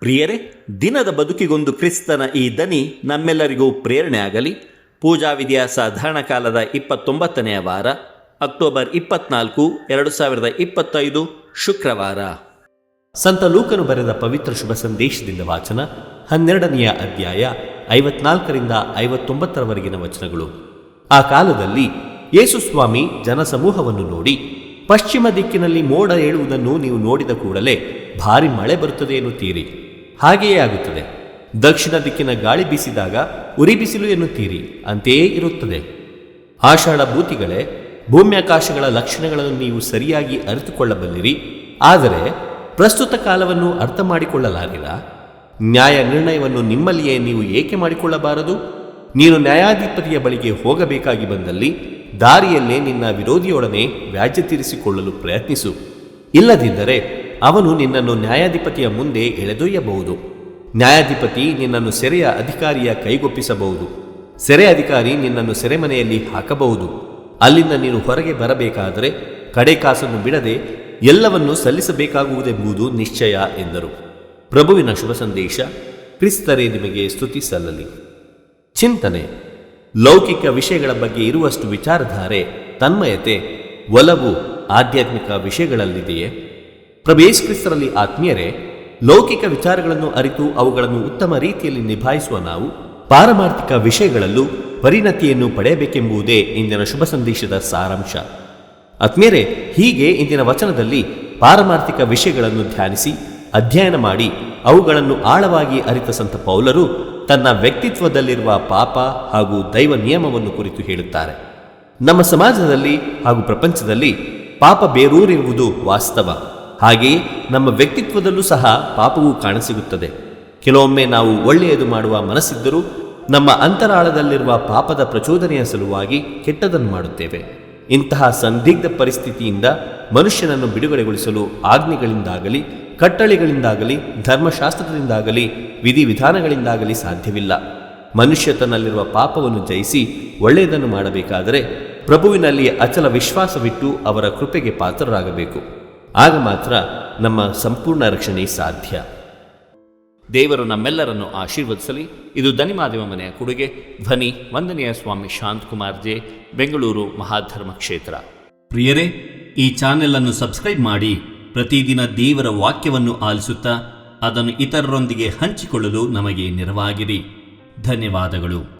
ಪ್ರಿಯರೇ, ದಿನದ ಬದುಕಿಗೊಂದು ಕ್ರಿಸ್ತನ ಈ ದನಿ ನಮ್ಮೆಲ್ಲರಿಗೂ ಪ್ರೇರಣೆ ಆಗಲಿ. ಪೂಜಾ ವಿಧಿಯ ಸಾಧಾರಣ ಕಾಲದ 29ನೆಯ ವಾರ, ಅಕ್ಟೋಬರ್ 24, 2025 ಶುಕ್ರವಾರ. ಸಂತ ಲೂಕನು ಬರೆದ ಪವಿತ್ರ ಶುಭ ಸಂದೇಶದಿಂದ ವಾಚನ, 12ನೆಯ ಅಧ್ಯಾಯ, 54ರಿಂದ 59ರವರೆಗಿನ ವಚನಗಳು. ಆ ಕಾಲದಲ್ಲಿ ಯೇಸುಸ್ವಾಮಿ ಜನಸಮೂಹವನ್ನು ನೋಡಿ, ಪಶ್ಚಿಮ ದಿಕ್ಕಿನಲ್ಲಿ ಮೋಡ ಏಳುವುದನ್ನು ನೀವು ನೋಡಿದ ಕೂಡಲೇ ಭಾರಿ ಮಳೆ ಬರುತ್ತದೆ ಎನ್ನುತ್ತೀರಿ, ಹಾಗೆಯೇ ಆಗುತ್ತದೆ. ದಕ್ಷಿಣ ದಿಕ್ಕಿನ ಗಾಳಿ ಬೀಸಿದಾಗ ಉರಿ ಬಿಸಿಲು ಎನ್ನುತ್ತೀರಿ, ಅಂತೆಯೇ ಇರುತ್ತದೆ. ಆಷಾಢ ಭೂತಿಗಳೇ, ಭೂಮ್ಯಾಕಾಶಗಳ ಲಕ್ಷಣಗಳನ್ನು ನೀವು ಸರಿಯಾಗಿ ಅರಿತುಕೊಳ್ಳಬಲ್ಲಿರಿ, ಆದರೆ ಪ್ರಸ್ತುತ ಕಾಲವನ್ನು ಅರ್ಥ ಮಾಡಿಕೊಳ್ಳಲಾರಿರ. ನ್ಯಾಯ ನಿರ್ಣಯವನ್ನು ನಿಮ್ಮಲ್ಲಿಯೇ ನೀವು ಏಕೆ ಮಾಡಿಕೊಳ್ಳಬಾರದು? ನೀನು ನ್ಯಾಯಾಧಿಪತಿಯ ಬಳಿಗೆ ಹೋಗಬೇಕಾಗಿ ಬಂದಲ್ಲಿ ದಾರಿಯಲ್ಲೇ ನಿನ್ನ ವಿರೋಧಿಯೊಡನೆ ವ್ಯಾಜ್ಯ ತೀರಿಸಿಕೊಳ್ಳಲು ಪ್ರಯತ್ನಿಸು. ಇಲ್ಲದಿದ್ದರೆ ಅವನು ನಿನ್ನನ್ನು ನ್ಯಾಯಾಧಿಪತಿಯ ಮುಂದೆ ಎಳೆದೊಯ್ಯಬಹುದು. ನ್ಯಾಯಾಧಿಪತಿ ನಿನ್ನನ್ನು ಸೆರೆಯ ಅಧಿಕಾರಿಯ ಕೈಗೊಪ್ಪಿಸಬಹುದು. ಸೆರೆ ಅಧಿಕಾರಿ ನಿನ್ನನ್ನು ಸೆರೆಮನೆಯಲ್ಲಿ ಹಾಕಬಹುದು. ಅಲ್ಲಿಂದ ನೀನು ಹೊರಗೆ ಬರಬೇಕಾದರೆ ಕಡೆ ಕಾಸನ್ನು ಬಿಡದೆ ಎಲ್ಲವನ್ನೂ ಸಲ್ಲಿಸಬೇಕಾಗುವುದೆಂಬುದು ನಿಶ್ಚಯ ಎಂದರು. ಪ್ರಭುವಿನ ಶುಭ ಸಂದೇಶ. ಕ್ರಿಸ್ತರೇ ನಿಮಗೆ ಸ್ತುತಿ ಸಲ್ಲಲಿ. ಚಿಂತನೆ: ಲೌಕಿಕ ವಿಷಯಗಳ ಬಗ್ಗೆ ಇರುವಷ್ಟು ವಿಚಾರಧಾರೆ, ತನ್ಮಯತೆ, ಒಲವು ಆಧ್ಯಾತ್ಮಿಕ ವಿಷಯಗಳಲ್ಲಿದೆಯೇ? ಪ್ರಭು ಯೇಸು ಕ್ರಿಸ್ತರಲ್ಲಿ ಆತ್ಮೀಯರೇ, ಲೌಕಿಕ ವಿಚಾರಗಳನ್ನು ಅರಿತು ಅವುಗಳನ್ನು ಉತ್ತಮ ರೀತಿಯಲ್ಲಿ ನಿಭಾಯಿಸುವ ನಾವು ಪಾರಮಾರ್ಥಿಕ ವಿಷಯಗಳಲ್ಲೂ ಪರಿಣತಿಯನ್ನು ಪಡೆಯಬೇಕೆಂಬುದೇ ಇಂದಿನ ಶುಭ ಸಂದೇಶದ ಸಾರಾಂಶ. ಆತ್ಮೀಯರೇ, ಹೀಗೆ ಇಂದಿನ ವಚನದಲ್ಲಿ ಪಾರಮಾರ್ಥಿಕ ವಿಷಯಗಳನ್ನು ಧ್ಯಾನಿಸಿ ಅಧ್ಯಯನ ಮಾಡಿ ಅವುಗಳನ್ನು ಆಳವಾಗಿ ಅರಿತ ಸಂತ ಪೌಲರು ತನ್ನ ವ್ಯಕ್ತಿತ್ವದಲ್ಲಿರುವ ಪಾಪ ಹಾಗೂ ದೈವ ನಿಯಮವನ್ನು ಕುರಿತು ಹೇಳುತ್ತಾರೆ. ನಮ್ಮ ಸಮಾಜದಲ್ಲಿ ಹಾಗೂ ಪ್ರಪಂಚದಲ್ಲಿ ಪಾಪ ಬೇರೂರಿರುವುದು ವಾಸ್ತವ. ಹಾಗೆಯೇ ನಮ್ಮ ವ್ಯಕ್ತಿತ್ವದಲ್ಲೂ ಸಹ ಪಾಪವೂ ಕಾಣಸಿಗುತ್ತದೆ. ಕೆಲವೊಮ್ಮೆ ನಾವು ಒಳ್ಳೆಯದು ಮಾಡುವ ಮನಸ್ಸಿದ್ದರೂ ನಮ್ಮ ಅಂತರಾಳದಲ್ಲಿರುವ ಪಾಪದ ಪ್ರಚೋದನೆಯ ಸಲುವಾಗಿ ಕೆಟ್ಟದನ್ನು ಮಾಡುತ್ತೇವೆ. ಇಂತಹ ಸಂದಿಗ್ಧ ಪರಿಸ್ಥಿತಿಯಿಂದ ಮನುಷ್ಯನನ್ನು ಬಿಡುಗಡೆಗೊಳಿಸಲು ಆಜ್ಞೆಗಳಿಂದಾಗಲಿ, ಕಟ್ಟಳೆಗಳಿಂದಾಗಲಿ, ಧರ್ಮಶಾಸ್ತ್ರದಿಂದಾಗಲಿ, ವಿಧಿವಿಧಾನಗಳಿಂದಾಗಲಿ ಸಾಧ್ಯವಿಲ್ಲ. ಮನುಷ್ಯ ತನ್ನಲ್ಲಿರುವ ಪಾಪವನ್ನು ಜಯಿಸಿ ಒಳ್ಳೆಯದನ್ನು ಮಾಡಬೇಕಾದರೆ ಪ್ರಭುವಿನಲ್ಲಿ ಅಚಲ ವಿಶ್ವಾಸವಿಟ್ಟು ಅವರ ಕೃಪೆಗೆ ಪಾತ್ರರಾಗಬೇಕು. ಆಗ ಮಾತ್ರ ನಮ್ಮ ಸಂಪೂರ್ಣ ರಕ್ಷಣೆ ಸಾಧ್ಯ. ದೇವರು ನಮ್ಮೆಲ್ಲರನ್ನು ಆಶೀರ್ವದಿಸಲಿ. ಇದು ದನಿಮಾಧ್ಯಮ ಮನೆಯ ಕೊಡುಗೆ. ಧ್ವನಿ ವಂದನೀಯ ಸ್ವಾಮಿ ಶಾಂತಕುಮಾರ್ ಜೆ, ಬೆಂಗಳೂರು ಮಹಾಧರ್ಮ ಕ್ಷೇತ್ರ. ಪ್ರಿಯರೇ, ಈ ಚಾನೆಲ್ ಅನ್ನು ಸಬ್ಸ್ಕ್ರೈಬ್ ಮಾಡಿ ಪ್ರತಿದಿನ ದೇವರ ವಾಕ್ಯವನ್ನು ಆಲಿಸುತ್ತಾ ಅದನ್ನು ಇತರರೊಂದಿಗೆ ಹಂಚಿಕೊಳ್ಳಲು ನಮಗೆ ನೆರವಾಗಿರಿ. ಧನ್ಯವಾದಗಳು.